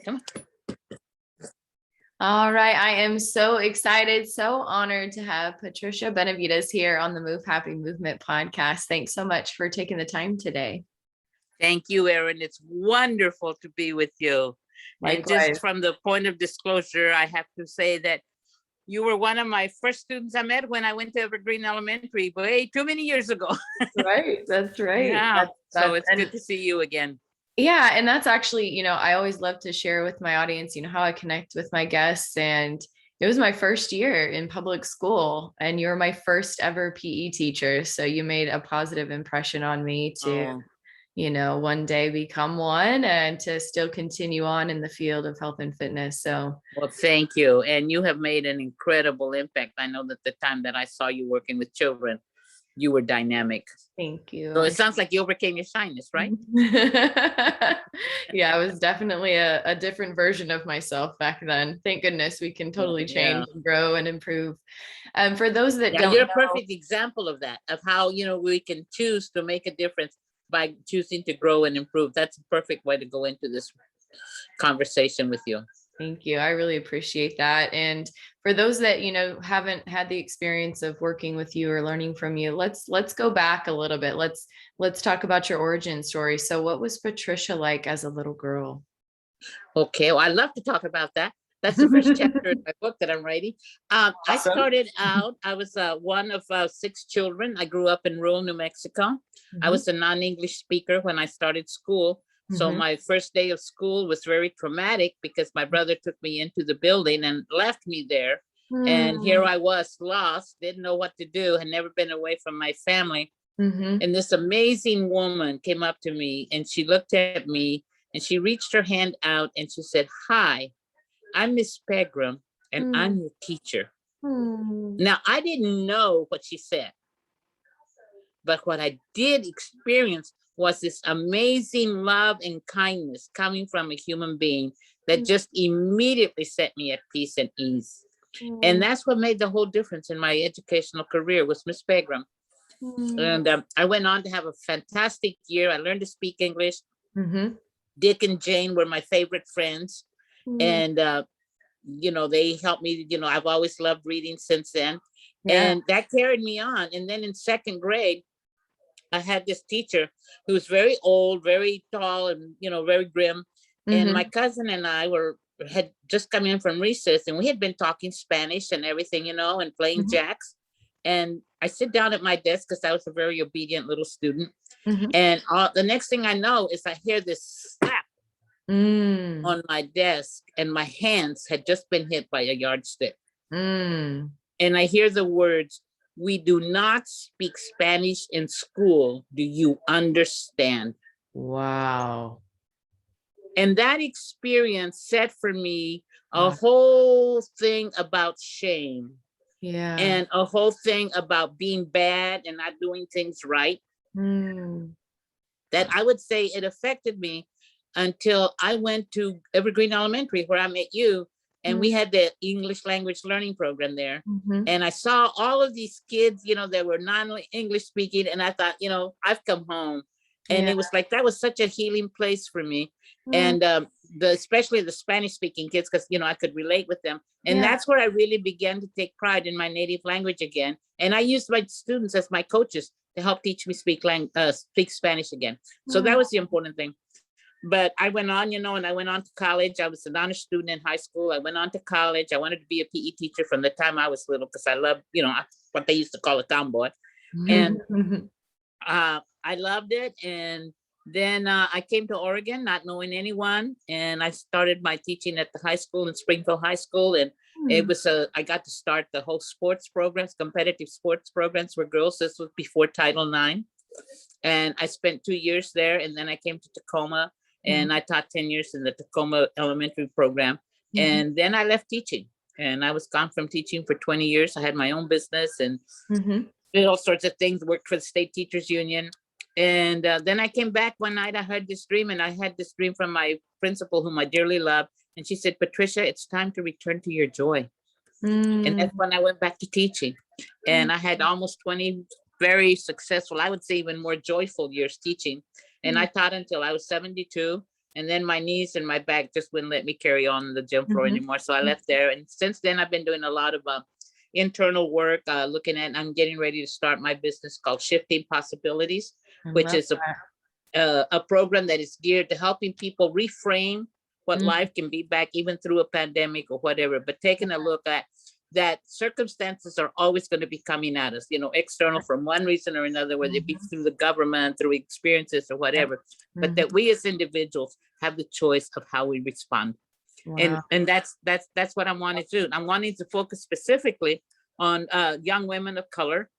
Come on. All right. I am so excited, so honored to have Patricia Benavidez here on the Move Happy Movement podcast. Thanks so much for taking the time today. Thank you, Erin. It's wonderful to be with you. Likewise. And just from the point of disclosure, I have to say that you were one of my first students I met when I went to Evergreen Elementary, way too many years ago. Right. That's right. Yeah. So it's good to see you again. Yeah. And that's actually, I always love to share with my audience, how I connect with my guests. And it was my first year in public school, and you're my first ever PE teacher. So you made a positive impression on me to, one day become one and to still continue on in the field of health and fitness. So, well, thank you. And you have made an incredible impact. I know that the time that I saw you working with children, you were dynamic. Thank you. So it sounds like you overcame your shyness, right? Yeah, I was definitely a different version of myself back then. Thank goodness we can totally change and grow and improve. For those that don't you're know, a perfect example of that, of how, we can choose to make a difference by choosing to grow and improve. That's a perfect way to go into this conversation with you. Thank you. I really appreciate that. And for those that, haven't had the experience of working with you or learning from you, let's go back a little bit. Let's talk about your origin story. So what was Patricia like as a little girl? Okay. Well, I love to talk about that. That's the first chapter of my book that I'm writing. Awesome. I started out, I was one of 6 children. I grew up in rural New Mexico. Mm-hmm. I was a non-English speaker when I started school. So my first day of school was very traumatic because my brother took me into the building and left me there. And here I was lost, didn't know what to do, had never been away from my family. And this amazing woman came up to me and she looked at me and she reached her hand out and she said, "Hi, I'm Miss Pegram and I'm your teacher." Now, I didn't know what she said, but what I did experience was this amazing love and kindness coming from a human being that just immediately set me at peace and ease. And that's what made the whole difference in my educational career was Miss Pegram. And I went on to have a fantastic year. I learned to speak English. Dick and Jane were my favorite friends. And, they helped me, I've always loved reading since then. And that carried me on. And then in second grade, I had this teacher who was very old, very tall, and very grim. And my cousin and I had just come in from recess, and we had been talking Spanish and everything, and playing jacks. And I sit down at my desk because I was a very obedient little student. And the next thing I know is I hear this slap on my desk, and my hands had just been hit by a yardstick. And I hear the words, "We do not speak Spanish in school. Do you understand?" Wow. And that experience set for me a whole thing about shame. Yeah. And a whole thing about being bad and not doing things right. That I would say it affected me until I went to Evergreen Elementary, where I met you. And we had the English language learning program there. And I saw all of these kids, that were non-English speaking. And I thought, I've come home. And it was like, that was such a healing place for me. And especially the Spanish speaking kids, because, I could relate with them. And that's where I really began to take pride in my native language again. And I used my students as my coaches to help teach me speak Spanish again. So that was the important thing. But I went on, and I went on to college. I was an honor student in high school. I went on to college. I wanted to be a PE teacher from the time I was little because I loved, what they used to call a tomboy. And I loved it. And then I came to Oregon, not knowing anyone. And I started my teaching at the high school in Springfield High School. And it was I got to start the whole sports programs, competitive sports programs for girls. This was before Title IX. And I spent 2 years there. And then I came to Tacoma. And I taught 10 years in the Tacoma elementary program. And then I left teaching. And I was gone from teaching for 20 years. I had my own business and did all sorts of things, worked for the State Teachers Union. And then I came back one night. I had this dream, and I had this dream from my principal, whom I dearly love. And she said, "Patricia, it's time to return to your joy." And that's when I went back to teaching. And I had almost 20 very successful, I would say even more joyful years teaching. And I taught until I was 72. And then my knees and my back just wouldn't let me carry on the gym floor anymore. So I left there. And since then, I've been doing a lot of internal work, looking at, I'm getting ready to start my business called Shifting Possibilities, which is a program that is geared to helping people reframe what life can be back, even through a pandemic or whatever, but taking a look at that circumstances are always going to be coming at us, external from one reason or another, whether it be through the government, through experiences or whatever, but that we as individuals have the choice of how we respond. Wow. And that's what I'm wanting to do. I'm wanting to focus specifically on young women of color,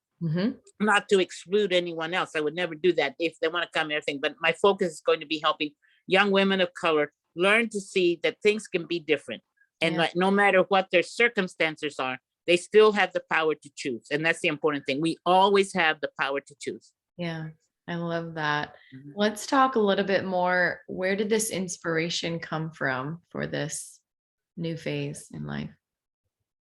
not to exclude anyone else. I would never do that if they want to come and everything, but my focus is going to be helping young women of color learn to see that things can be different. And like, no matter what their circumstances are, they still have the power to choose. And that's the important thing. We always have the power to choose. Yeah, I love that. Let's talk a little bit more. Where did this inspiration come from for this new phase in life?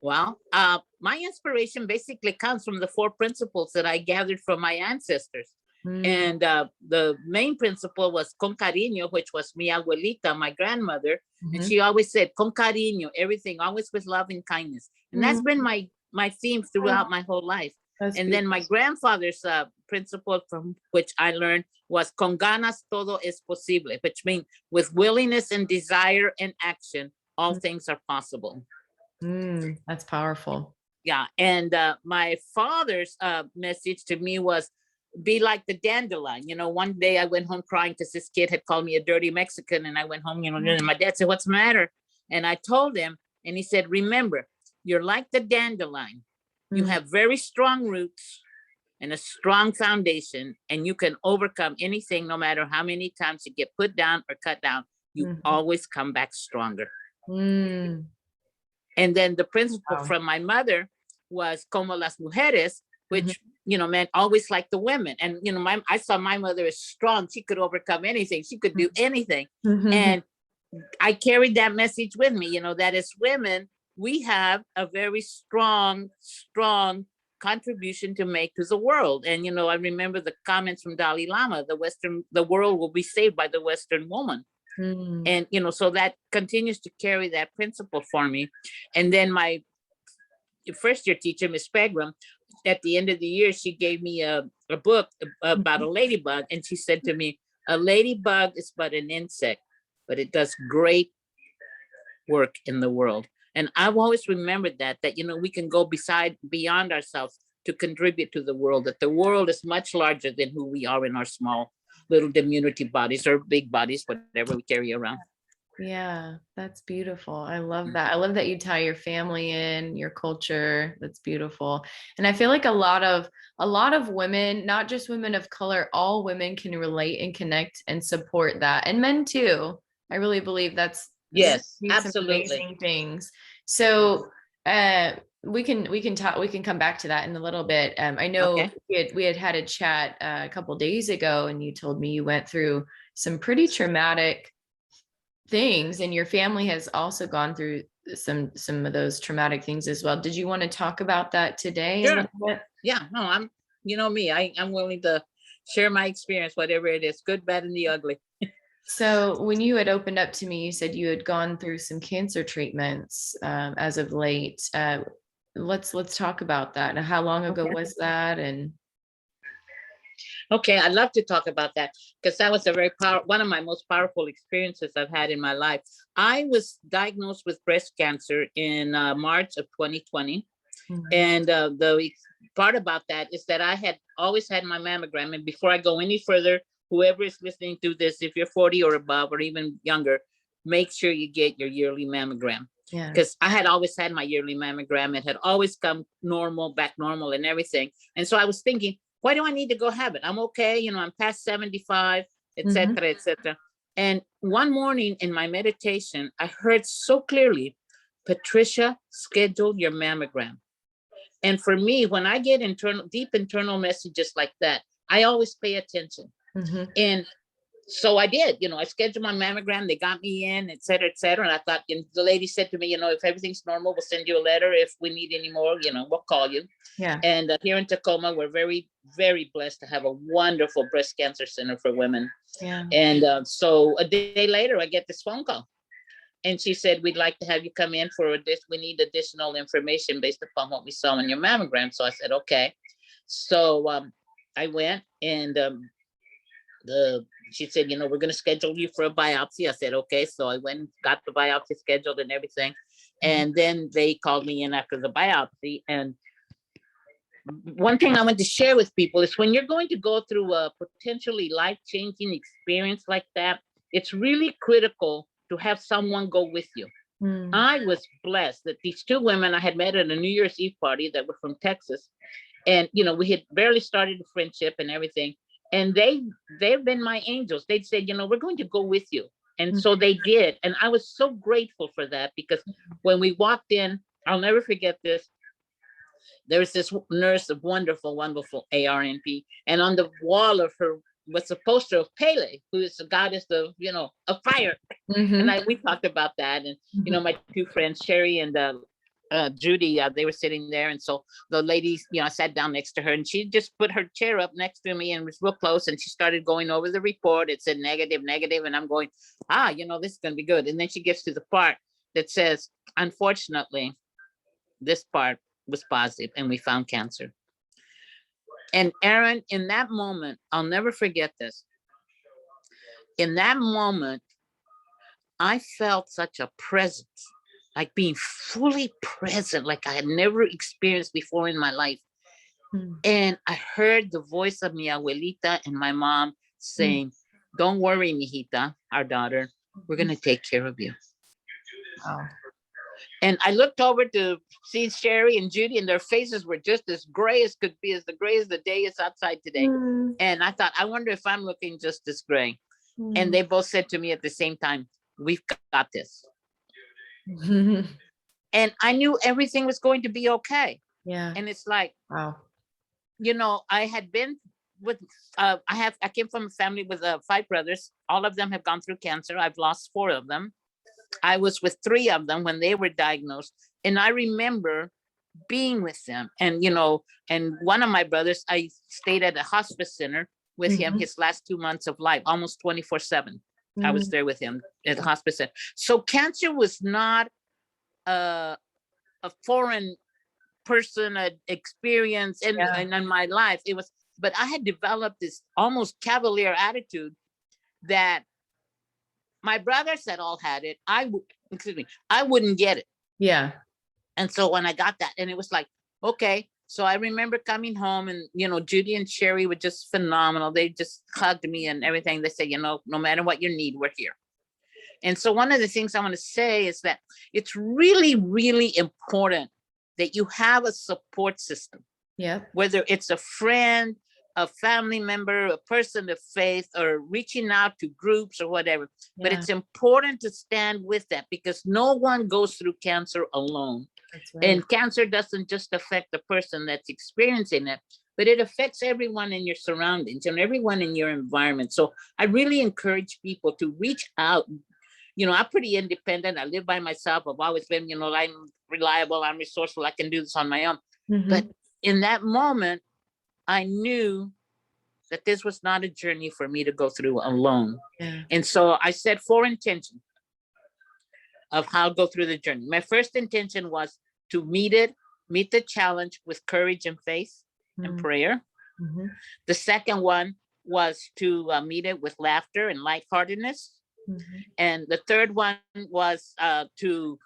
Well, my inspiration basically comes from the 4 principles that I gathered from my ancestors. And the main principle was con cariño, which was mi abuelita, my grandmother. And she always said, con cariño, everything, always with love and kindness. And that's been my theme throughout my whole life. That's and beautiful. Then my grandfather's principle from which I learned was con ganas todo es posible, which means with willingness and desire and action, all things are possible. That's powerful. Yeah. And my father's message to me was, be like the dandelion. One day I went home crying because this kid had called me a dirty Mexican, and I went home, and my dad said, what's the matter? And I told him, and he said, remember, you're like the dandelion. You have very strong roots and a strong foundation, and you can overcome anything, no matter how many times you get put down or cut down, you always come back stronger. And then the principle from my mother was como las mujeres, which, meant always like the women. And, I saw my mother as strong. She could overcome anything. She could do anything. And I carried that message with me, that as women, we have a very strong contribution to make to the world. And, I remember the comments from Dalai Lama, the world will be saved by the Western woman. And, so that continues to carry that principle for me. And then my first year teacher, Miss Pegram, at the end of the year, she gave me a book about a ladybug. And she said to me, a ladybug is but an insect, but it does great work in the world. And I've always remembered that, we can go beyond ourselves to contribute to the world, that the world is much larger than who we are in our small little diminutive bodies or big bodies, whatever we carry around. Yeah, that's beautiful. I love that. I love that you tie your family in, your culture. That's beautiful. And I feel like a lot of women, not just women of color, all women can relate and connect and support that. And men too. I really believe that's absolutely amazing things. So we can come back to that in a little bit. I know we had a chat a couple of days ago, and you told me you went through some pretty traumatic things, and your family has also gone through some of those traumatic things as well. Did you want to talk about that today? Sure. A little bit? Yeah, no, I'm me, I'm willing to share my experience, whatever it is, good, bad, and the ugly. So when you had opened up to me, you said you had gone through some cancer treatments as of late. Let's talk about that. And how long ago was that? And okay, I'd love to talk about that, because that was one of my most powerful experiences I've had in my life. I was diagnosed with breast cancer in March of 2020. And the part about that is that I had always had my mammogram. And before I go any further, whoever is listening to this, if you're 40 or above or even younger, make sure you get your yearly mammogram. Because I had always had my yearly mammogram. It had always come back normal and everything. And so I was thinking, why do I need to go have it? I'm okay. I'm past 75, et cetera, et cetera. And one morning in my meditation, I heard so clearly, Patricia, schedule your mammogram. And for me, when I get deep internal messages like that, I always pay attention. And So I did, I scheduled my mammogram. They got me in, et cetera, et cetera. And I thought, and the lady said to me, if everything's normal, we'll send you a letter. If we need any more, we'll call you. Yeah. And here in Tacoma, we're very, very blessed to have a wonderful breast cancer center for women. Yeah. And so a day later, I get this phone call. And she said, we'd like to have you come in for this. We need additional information based upon what we saw on your mammogram. So I said, okay. So I went, and she said, we're going to schedule you for a biopsy. I said, okay. So I went and got the biopsy scheduled and everything. And then they called me in after the biopsy. And one thing I want to share with people is when you're going to go through a potentially life-changing experience like that, it's really critical to have someone go with you. I was blessed that these two women I had met at a New Year's Eve party that were from Texas. And, we had barely started a friendship and everything. And they've been my angels. They'd said, we're going to go with you. And so they did. And I was so grateful for that, because when we walked in, I'll never forget this. There was this nurse, a wonderful, wonderful ARNP. And on the wall of her was a poster of Pele, who is the goddess of, of fire. And we talked about that. And, my two friends, Sherry and Judy, they were sitting there. And so the lady, I sat down next to her, and she just put her chair up next to me and was real close. And she started going over the report. It said negative, negative. And I'm going, this is going to be good. And then she gets to the part that says, unfortunately, this part was positive and we found cancer. And Erin, in that moment, I'll never forget this. In that moment, I felt such a presence, like being fully present, like I had never experienced before in my life. And I heard the voice of mi abuelita and my mom saying, don't worry, mijita, our daughter, we're going to take care of you. Wow. And I looked over to see Sherry and Judy, and their faces were just as gray as could be, as the gray as the day is outside today. And I thought, I wonder if I'm looking just as gray. And they both said to me at the same time, we've got this. And I knew everything was going to be okay. Yeah. And it's like, wow. I had been with, I came from a family with 5 brothers. All of them have gone through cancer. I've lost 4 of them. I was with 3 of them when they were diagnosed. And I remember being with them. And, and one of my brothers, I stayed at a hospice center with him his last 2 months of life, almost 24/7. I was there with him at the hospice center. So cancer was not a foreign person experience in my life. It was, but I had developed this almost cavalier attitude that my brothers had all had it. I wouldn't get it. Yeah. And so when I got that, and it was like, okay. So I remember coming home, and, Judy and Sherry were just phenomenal. They just hugged me and everything. They said, no matter what you need, we're here. And so one of the things I want to say is that it's really, really important that you have a support system. Yeah. Whether it's a friend, a family member, a person of faith, or reaching out to groups or whatever. Yeah. But it's important to stand with that, because no one goes through cancer alone. That's right. And cancer doesn't just affect the person that's experiencing it, but it affects everyone in your surroundings and everyone in your environment. So I really encourage people to reach out. I'm pretty independent. I live by myself. I've always been, I'm reliable, I'm resourceful. I can do this on my own. But in that moment, I knew that this was not a journey for me to go through alone. Yeah. And so I set 4 intentions of how to go through the journey. My first intention was to meet the challenge with courage and faith and prayer. The second one was to meet it with laughter and lightheartedness. And the third one was to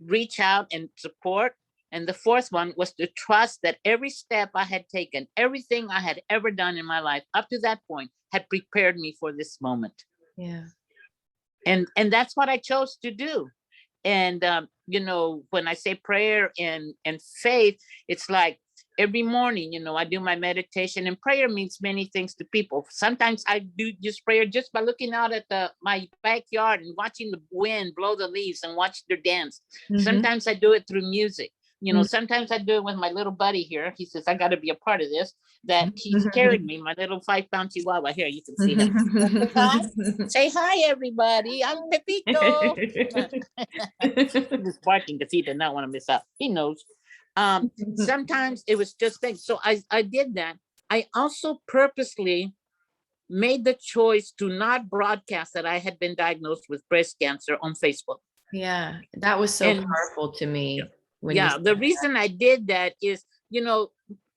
reach out and support. And the fourth one was to trust that every step I had taken, everything I had ever done in my life up to that point had prepared me for this moment. Yeah. And that's what I chose to do. And, when I say prayer and faith, it's like every morning, I do my meditation, and prayer means many things to people. Sometimes I do just prayer just by looking out at my backyard and watching the wind blow the leaves and watch their dance. Sometimes I do it through music. You know, sometimes I do it with my little buddy here. He says, I got to be a part of this. That he's carried me, my little 5-pound chihuahua here. You can see him. Say hi. Say hi, everybody. I'm Pepito. He was barking because he did not want to miss out. He knows. Sometimes it was just things. So I did that. I also purposely made the choice to not broadcast that I had been diagnosed with breast cancer on Facebook. Yeah, that was so powerful to me. The reason I did that is, you know,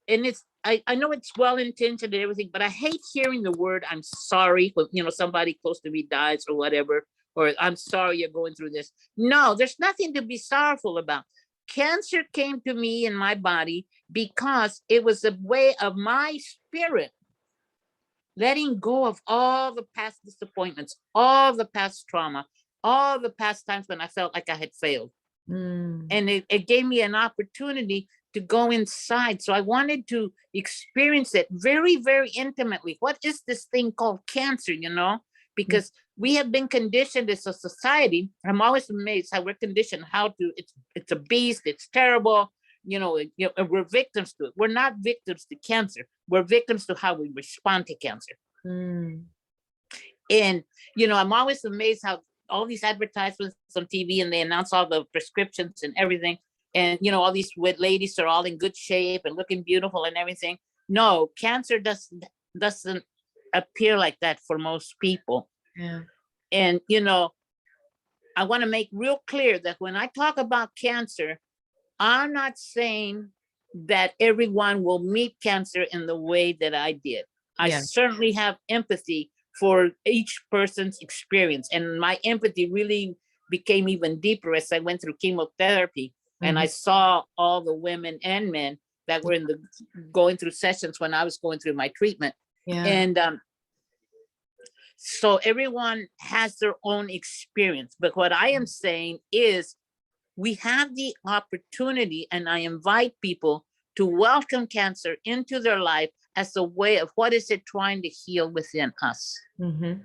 and it's, I know it's well-intentioned and everything, but I hate hearing the word, I'm sorry, when, you know, somebody close to me dies or whatever, or I'm sorry you're going through this. No, there's nothing to be sorrowful about. Cancer came to me in my body because it was a way of my spirit letting go of all the past disappointments, all the past trauma, all the past times when I felt like I had failed. And it gave me an opportunity to go inside. So I wanted to experience it very, very intimately. What is this thing called cancer, you know? Because we have been conditioned as a society. I'm always amazed how we're conditioned, how to, it's a beast, it's terrible. You know, we're victims to it. We're not victims to cancer. We're victims to how we respond to cancer. And, you know, I'm always amazed how all these advertisements on TV and they announce all the prescriptions and everything. And, you know, all these ladies are all in good shape and looking beautiful and everything. No, cancer doesn't appear like that for most people. Yeah. And, you know, I want to make real clear that when I talk about cancer, I'm not saying that everyone will meet cancer in the way that I did. I certainly have empathy for each person's experience. And my empathy really became even deeper as I went through chemotherapy. And I saw all the women and men that were going through sessions when I was going through my treatment. And so everyone has their own experience. But what I am saying is we have the opportunity, and I invite people to welcome cancer into their life as a way of what is it trying to heal within us, and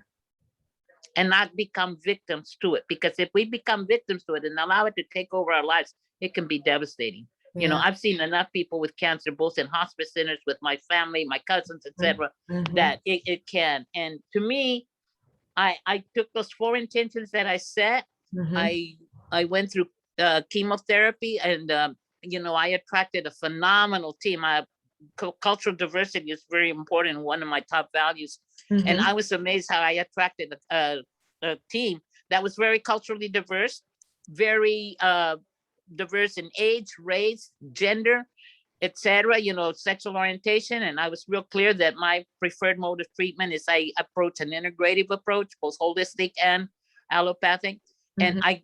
not become victims to it. Because if we become victims to it and allow it to take over our lives, it can be devastating. You know, I've seen enough people with cancer, both in hospice centers with my family, my cousins, etc., that it can. And to me, I took those 4 intentions that I set. I went through chemotherapy, and you know, I attracted a phenomenal team. Cultural diversity is very important, one of my top values. And I was amazed how I attracted a team that was very culturally diverse, very diverse in age, race, gender, etc., you know, sexual orientation. And I was real clear that my preferred mode of treatment is I approach an integrative approach, both holistic and allopathic. And I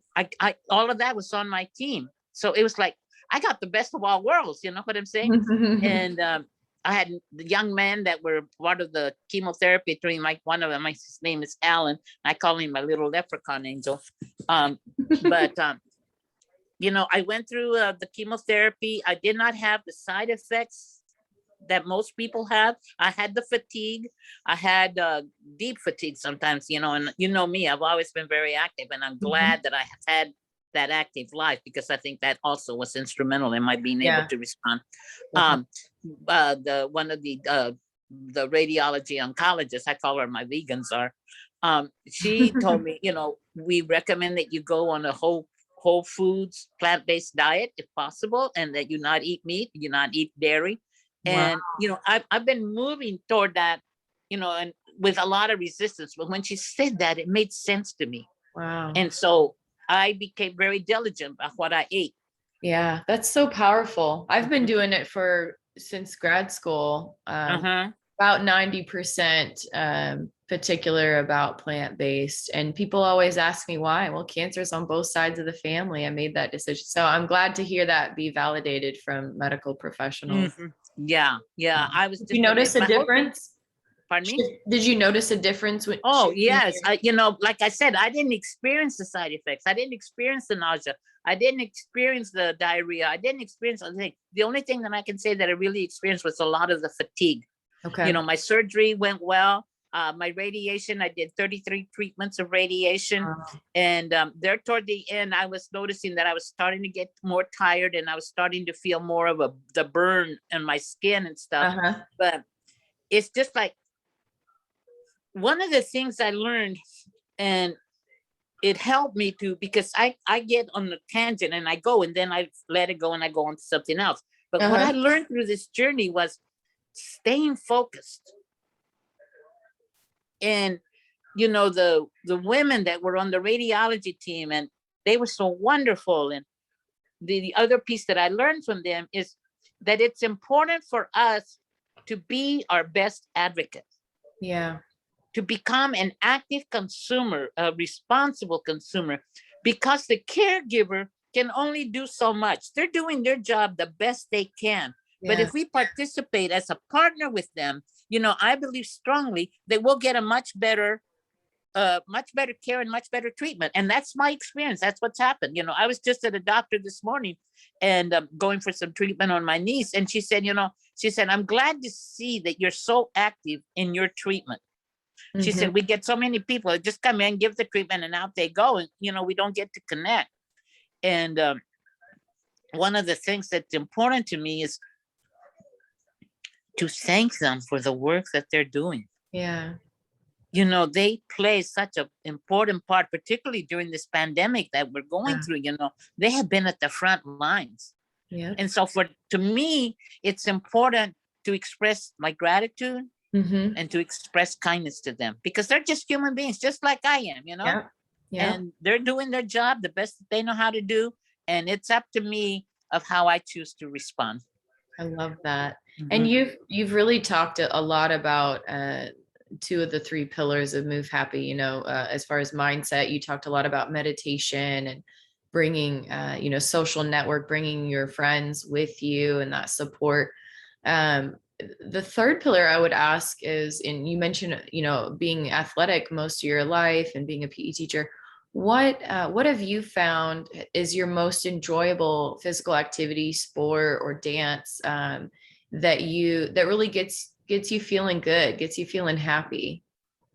all of that was on my team. So it was like, I got the best of all worlds, you know what I'm saying? And I had the young men that were part of the chemotherapy during one of them, his name is Alan. I call him my little leprechaun angel. You know, I went through the chemotherapy. I did not have the side effects that most people have. I had the fatigue. I had deep fatigue sometimes, you know, and you know me, I've always been very active, and I'm glad that I have had that active life, because I think that also was instrumental in my being able to respond. One of the radiology oncologists, I call her my vegan czar, she told me, you know, we recommend that you go on a whole foods, plant-based diet if possible, and that you not eat meat, you not eat dairy. And, you know, I've been moving toward that, you know, and with a lot of resistance. But when she said that, it made sense to me. And so I became very diligent about what I ate. Yeah, that's so powerful. I've been doing it since grad school. About 90% particular about plant-based. And people always ask me why. Well, cancer's on both sides of the family. I made that decision. So I'm glad to hear that be validated from medical professionals. Yeah. I was. Did you notice a difference? Pardon me? Did you notice a difference? Yes. You know, like I said, I didn't experience the side effects. I didn't experience the nausea. I didn't experience the diarrhea. I didn't experience anything. The only thing that I can say that I really experienced was a lot of the fatigue. You know, my surgery went well. My radiation, I did 33 treatments of radiation. Wow. And there toward the end, I was noticing that I was starting to get more tired, and I was starting to feel more of the burn in my skin and stuff. But it's just like one of the things I learned, and it helped me to, because I get on the tangent and I go, and then I let it go and I go on to something else. But what I learned through this journey was staying focused. And the women that were on the radiology team, and they were so wonderful. And the other piece that I learned from them is that it's important for us to be our best advocate. Yeah. To become an active consumer, a responsible consumer, because the caregiver can only do so much. They're doing their job the best they can. But if we participate as a partner with them, I believe strongly that we'll get a much better care and much better treatment. And that's my experience. That's what's happened. I was just at a doctor this morning and going for some treatment on my niece. And she said, I'm glad to see that you're so active in your treatment. She said, we get so many people that just come in, give the treatment, and out they go. And, we don't get to connect. And one of the things that's important to me is to thank them for the work that they're doing. Yeah. They play such an important part, particularly during this pandemic that we're going through. They have been at the front lines. Yeah. And so to me, it's important to express my gratitude and to express kindness to them, because they're just human beings, just like I am, Yeah. And they're doing their job the best that they know how to do. And it's up to me of how I choose to respond. I love that. And you've really talked a lot about two of the three pillars of Move Happy. As far as mindset, you talked a lot about meditation and bringing social network, bringing your friends with you and that support. The third pillar I would ask is, and you mentioned being athletic most of your life and being a PE teacher. What have you found is your most enjoyable physical activity, sport, or dance that really gets you feeling good, gets you feeling happy?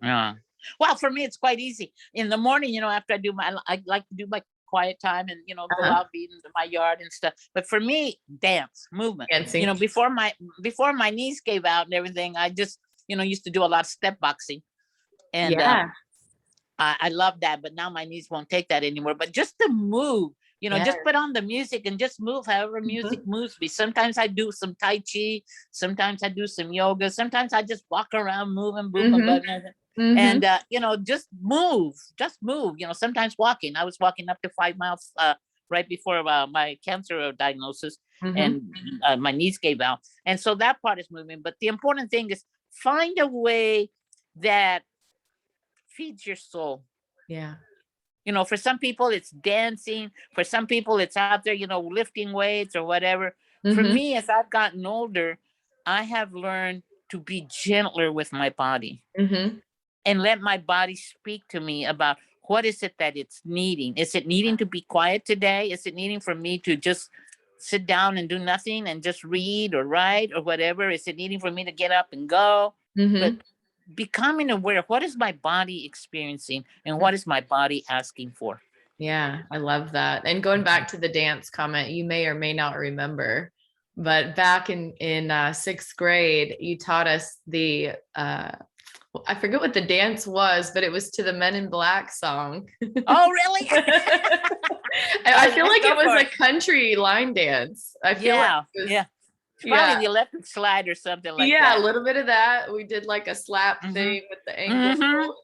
Yeah. Well, for me, it's quite easy. In the morning, after I like to do my quiet time and go out in my yard and stuff. But for me, dance, movement. Dancing. Before my knees gave out and everything, I just used to do a lot of step boxing, and I love that. But now my knees won't take that anymore. But just to move, just put on the music and just move however music moves me. Sometimes I do some Tai Chi, sometimes I do some yoga, sometimes I just walk around, move my butt. And just move. Sometimes walking. I was walking up to 5 miles right before my cancer diagnosis, and my knees gave out, and so that part is moving. But the important thing is find a way that feeds your soul. Yeah. For some people it's dancing, for some people it's out there lifting weights or whatever. For me, as I've gotten older, I have learned to be gentler with my body. And let my body speak to me about what is it that it's needing. Is it needing to be quiet today? Is it needing for me to just sit down and do nothing and just read or write or whatever? Is it needing for me to get up and go? But becoming aware of what is my body experiencing and what is my body asking for. Yeah, I love that. And going back to the dance comment, you may or may not remember, but back in 6th grade, you taught us the I forget what the dance was, but it was to the Men in Black song. Oh, really? I feel like it was a country line dance. I feel like it was, probably the electric slide or something like that. Yeah, a little bit of that. We did like a slap thing with the ankle.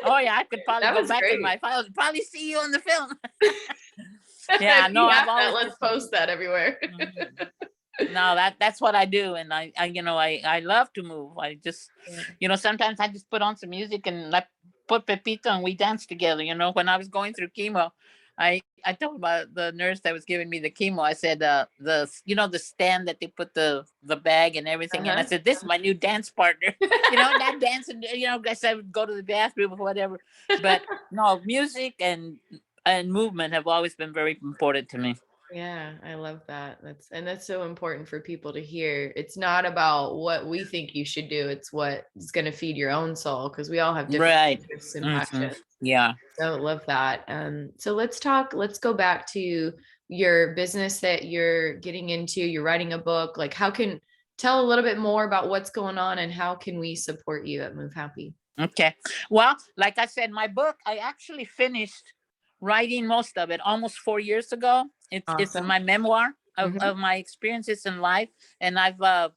Oh yeah, I could probably go back in my files and probably see you on the film. Yeah, no, I've always let's post that everywhere. No, that's what I do, and I love to move. I just sometimes I just put on some music and I put Pepito and we dance together. When I was going through chemo, I told about the nurse that was giving me the chemo. I said the stand that they put the bag and everything, and I said, this is my new dance partner. Not dancing. Guess I would go to the bathroom or whatever. But no, music and movement have always been very important to me. Yeah, I love that. That's so important for people to hear. It's not about what we think you should do. It's what is going to feed your own soul, because we all have different Right. interests and Hmm. passions. Yeah. So love that. So let's go back to your business that you're getting into. You're writing a book. Like, tell a little bit more about what's going on and how can we support you at Move Happy? Okay. Well, like I said, my book, I actually finished writing most of it almost 4 years ago. It's Awesome. my memoir Hmm. of my experiences in life. And I've uh,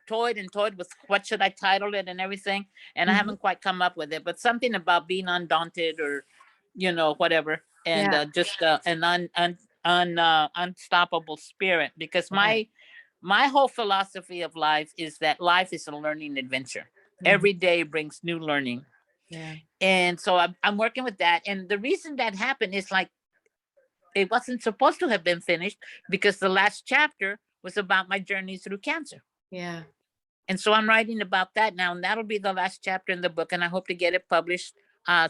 toyed and toyed with what should I title it and everything. And I Hmm. haven't quite come up with it, but something about being undaunted or, whatever. And Yeah. just an unstoppable spirit, because Yeah. my whole philosophy of life is that life is a learning adventure. Hmm. Every day brings new learning. Yeah. And so I'm working with that. And the reason that happened is like it wasn't supposed to have been finished, because the last chapter was about my journey through cancer. Yeah. And so I'm writing about that now. And that'll be the last chapter in the book. And I hope to get it published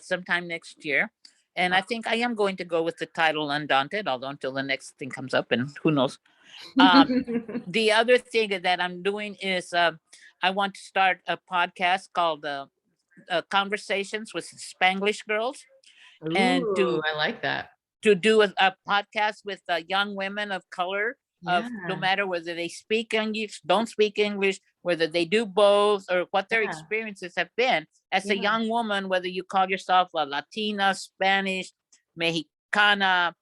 sometime next year. And I think I am going to go with the title Undaunted, although until the next thing comes up, and who knows. Um, the other thing that I'm doing is I want to start a podcast called Conversations with Spanglish Girls, and Ooh, I like that. to do a podcast with young women of color, of no Yeah. matter whether they speak English, don't speak English, whether they do both, or what their Yeah. experiences have been as a Yeah. young woman, whether you call yourself a Latina, Spanish, Mexicana,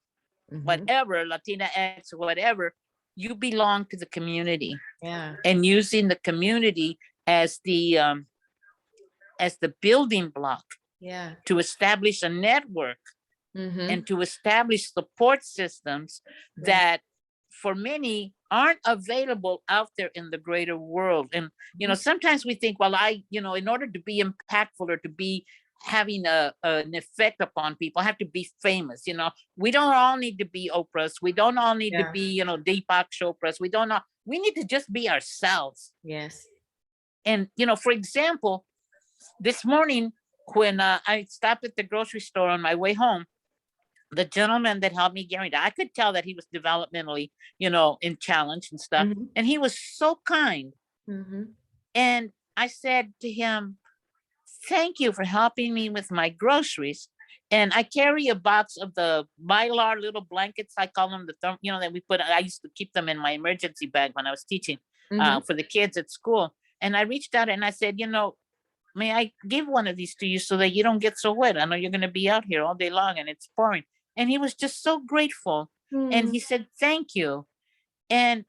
Hmm. whatever, Latina X, whatever, you belong to the community, Yeah. and using the community as the building block Yeah. to establish a network Hmm. and to establish support systems Yeah. that for many aren't available out there in the greater world. And sometimes we think, well, in order to be impactful or to be having an effect upon people, I have to be famous. We don't all need to be Oprahs. We don't all need to Yeah. be Deepak Chopras. We need to just be ourselves. Yes. And for example, this morning when I stopped at the grocery store on my way home, the gentleman that helped me get me, I could tell that he was developmentally, in challenge and stuff. Hmm. And he was so kind. Hmm. And I said to him, "Thank you for helping me with my groceries." And I carry a box of the Mylar little blankets. I call them that we put. I used to keep them in my emergency bag when I was teaching Hmm. for the kids at school. And I reached out and I said, may I give one of these to you so that you don't get so wet? I know you're going to be out here all day long and it's pouring. And he was just so grateful. And Mm. he said, "Thank you." And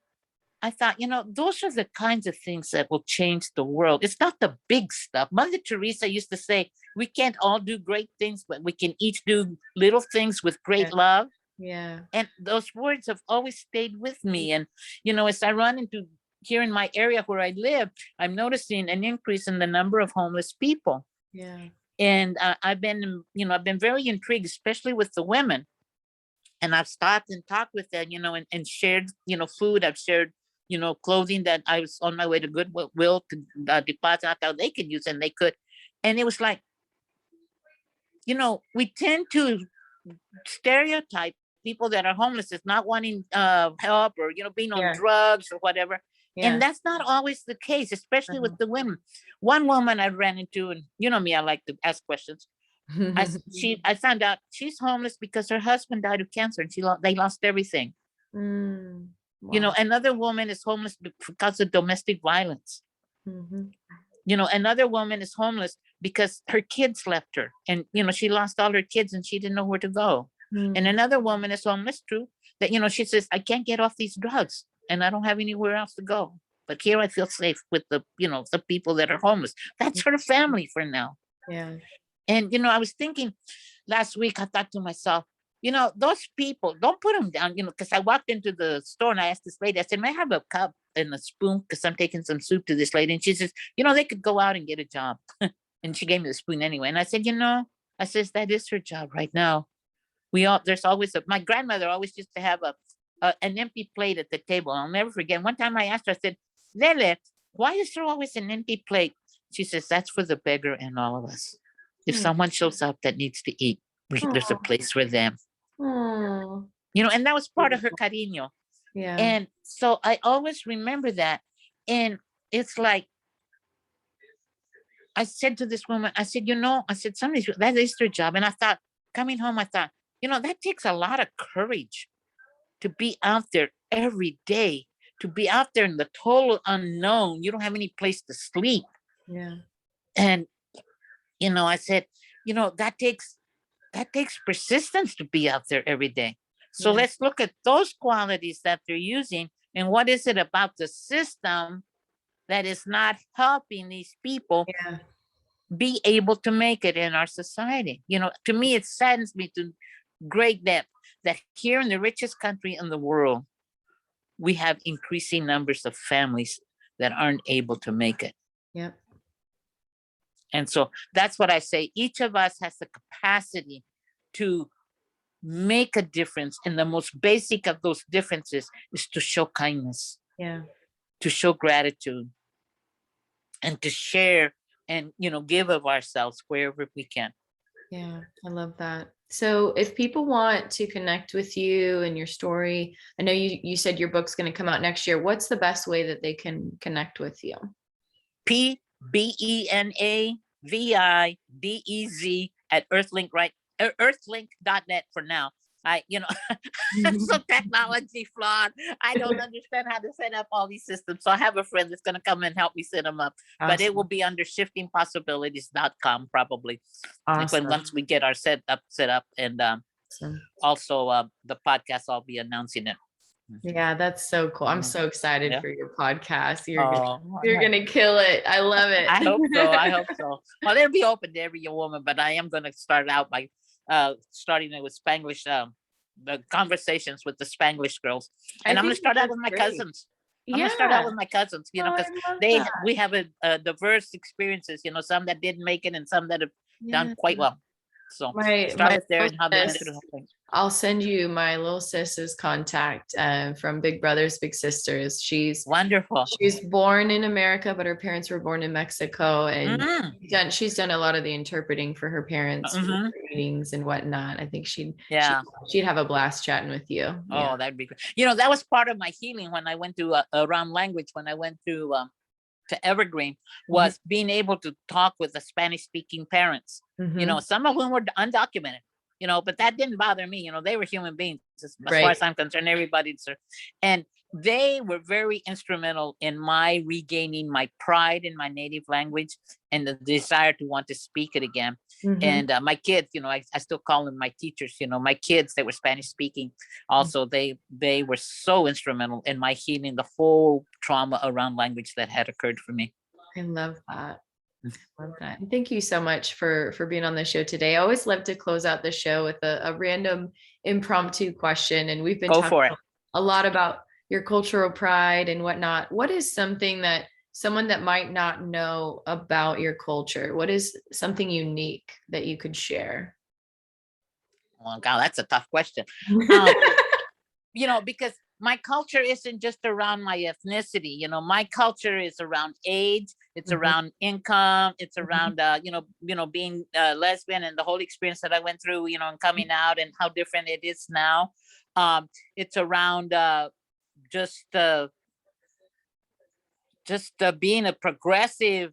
I thought, those are the kinds of things that will change the world. It's not the big stuff. Mother Teresa used to say, we can't all do great things, but we can each do little things with Yeah. great love. Yeah. And those words have always stayed with me. And, as I run into here in my area where I live, I'm noticing an increase in the number of homeless people. Yeah. And I've been very intrigued, especially with the women. And I've stopped and talked with them, and shared, food. I've shared, clothing that I was on my way to Goodwill to deposit. I thought they could use, and they could. And it was like, we tend to stereotype people that are homeless as not wanting help, or being on Yeah. drugs or whatever. And Yeah. that's not always the case, especially with Uh-huh. the women. One woman I ran into, and me, I like to ask questions. I found out she's homeless because her husband died of cancer, and they lost everything. Mm. Wow. Another woman is homeless because of domestic violence. Hmm. Another woman is homeless because her kids left her, and she lost all her kids and she didn't know where to go. And Mm. another woman is homeless too, that she says, "I can't get off these drugs and I don't have anywhere else to go, but here I feel safe with the people that are homeless." That's her family for now. Yeah. And I was thinking last week, I thought to myself, those people, don't put them down, because I walked into the store and I asked this lady, I said, "May I have a cup and a spoon? Because I'm taking some soup to this lady." And she says, "They could go out and get a job." And she gave me the spoon anyway. And I said, I says, that is her job right now. There's always my grandmother always used to have an empty plate at the table. I'll never forget. One time I asked her, I said, "Lele, why is there always an empty plate?" She says, "That's for the beggar and all of us. If Mm. someone shows up that needs to eat, there's a Oh. place for them." Oh. and that was part of her cariño. Yeah. And so I always remember that. And it's like, I said to this woman, I said, somebody's, that is their job. And I thought, coming home, I thought, that takes a lot of courage to be out there every day, to be out there in the total unknown. You don't have any place to sleep. Yeah. And, I said, that takes persistence to be out there every day. So let's look at those qualities that they're using. And what is it about the system that is not helping these people be able to make it in our society? To me, it saddens me to great depth that here in the richest country in the world, we have increasing numbers of families that aren't able to make it. Yep. And so that's what I say. Each of us has the capacity to make a difference. And the most basic of those differences is to show kindness. Yeah. To show gratitude. And to share and, give of ourselves wherever we can. Yeah, I love that. So if people want to connect with you and your story, I know you said your book's going to come out next year. What's the best way that they can connect with you? PBenavidez at Earthlink, right? Earthlink.net for now. I'm so technology flawed. I don't understand how to set up all these systems. So I have a friend that's going to come and help me set them up. Awesome. But it will be under shiftingpossibilities.com probably. Awesome. Once we get our set up. And awesome. Also the podcast, I'll be announcing it. Yeah, that's so cool. I'm so excited for your podcast. You're gonna kill it. I love it. I hope so. Well, it'll be open to every woman, but I am gonna start out by starting it with Spanglish, the conversations with the Spanglish Girls. And I'm gonna start out with my cousins. I'm gonna start out with my cousins, because we have a diverse experiences, some that didn't make it and some that have done quite well. So start with there and how they went through the whole thing. I'll send you my little sis's contact from Big Brothers Big Sisters. She's wonderful. She's born in America, but her parents were born in Mexico, and she's done a lot of the interpreting for her parents for meetings and whatnot. I think she'd have a blast chatting with you. Oh, that'd be great. That was part of my healing when I went to around language, when I went to Evergreen, was being able to talk with the Spanish speaking parents. Some of them were undocumented, but that didn't bother me. They were human beings as far as I'm concerned. Everybody's, and they were very instrumental in my regaining my pride in my native language and the desire to want to speak it again. And my kids, I still call them my teachers. My kids, they were Spanish speaking. Also, they were so instrumental in my healing the whole trauma around language that had occurred for me. I love that. Thank you so much for being on the show today. I always love to close out the show with a random impromptu question. And we've been talking a lot about your cultural pride and whatnot. What is something that someone that might not know about your culture, what is something unique that you could share? Oh God, that's a tough question. Because my culture isn't just around my ethnicity. My culture is around age. It's around income. It's around, being lesbian and the whole experience that I went through, and coming out and how different it is now. It's around just being a progressive,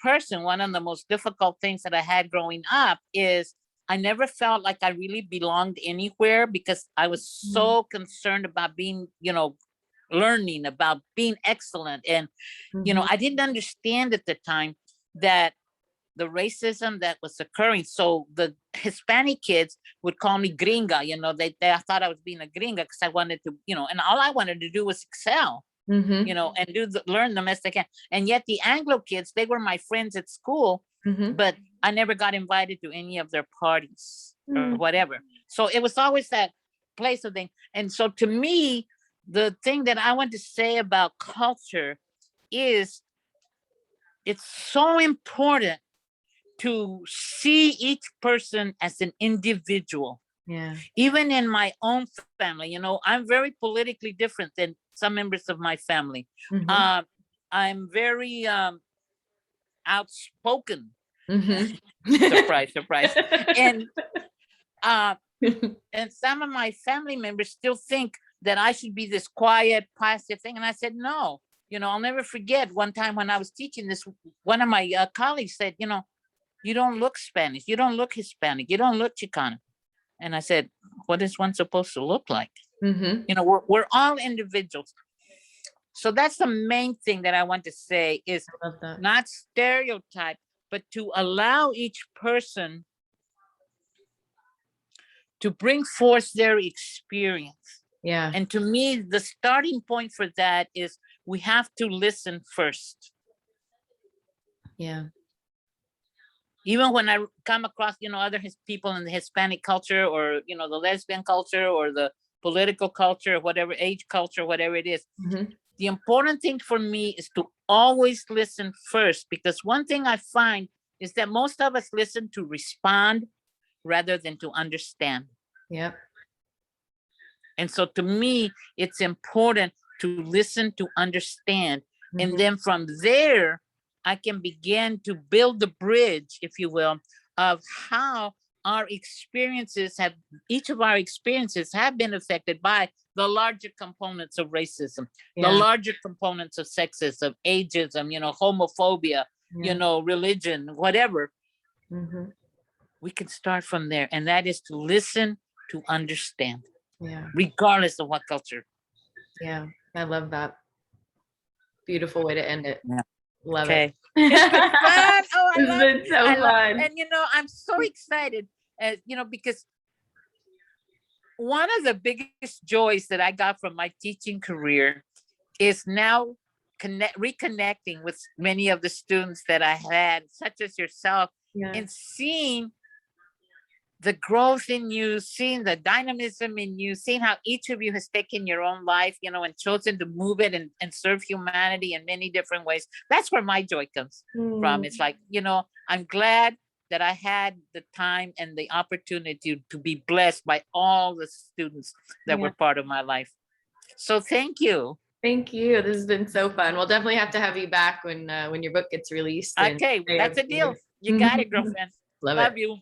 person. One of the most difficult things that I had growing up is I never felt like I really belonged anywhere because I was so concerned about being, learning, about being excellent. And, I didn't understand at the time that the racism that was occurring. So the Hispanic kids would call me gringa, they thought I was being a gringa because I wanted to, and all I wanted to do was excel. And learn the best I can. And yet the Anglo kids, they were my friends at school, but I never got invited to any of their parties or whatever. So it was always that place of thing. And so to me, the thing that I want to say about culture is it's so important to see each person as an individual. Yeah. Even in my own family, I'm very politically different than some members of my family. I'm very outspoken. Surprise. And And some of my family members still think that I should be this quiet, passive thing. And I said, no, I'll never forget one time when I was teaching this, one of my colleagues said, you don't look Spanish. You don't look Hispanic. You don't look Chicana. And I said, what is one supposed to look like? We're all individuals. So that's the main thing that I want to say is not stereotype, but to allow each person to bring forth their experience. Yeah. And to me, the starting point for that is we have to listen first. Yeah. Even when I come across, other people in the Hispanic culture or, the lesbian culture or the political culture, whatever age culture, whatever it is, the important thing for me is to always listen first, because one thing I find is that most of us listen to respond rather than to understand. Yep. And so to me, it's important to listen to understand. And then from there, I can begin to build the bridge, if you will, of how each of our experiences have been affected by the larger components of racism, the larger components of sexism, ageism, homophobia, religion, whatever. We can start from there. And that is to listen, to understand, regardless of what culture. Yeah, I love that. Beautiful way to end it. Yeah. Love it. It's been fun. Oh, it's been so fun. And I'm so excited, because one of the biggest joys that I got from my teaching career is now reconnecting with many of the students that I had, such as yourself, and seeing the growth in you, seeing the dynamism in you, seeing how each of you has taken your own life, and chosen to move it and serve humanity in many different ways. That's where my joy comes from. It's like, I'm glad that I had the time and the opportunity to be blessed by all the students that were part of my life. So thank you. Thank you. This has been so fun. We'll definitely have to have you back when your book gets released. Okay, that's a deal. You got it, girlfriend. Love it. you.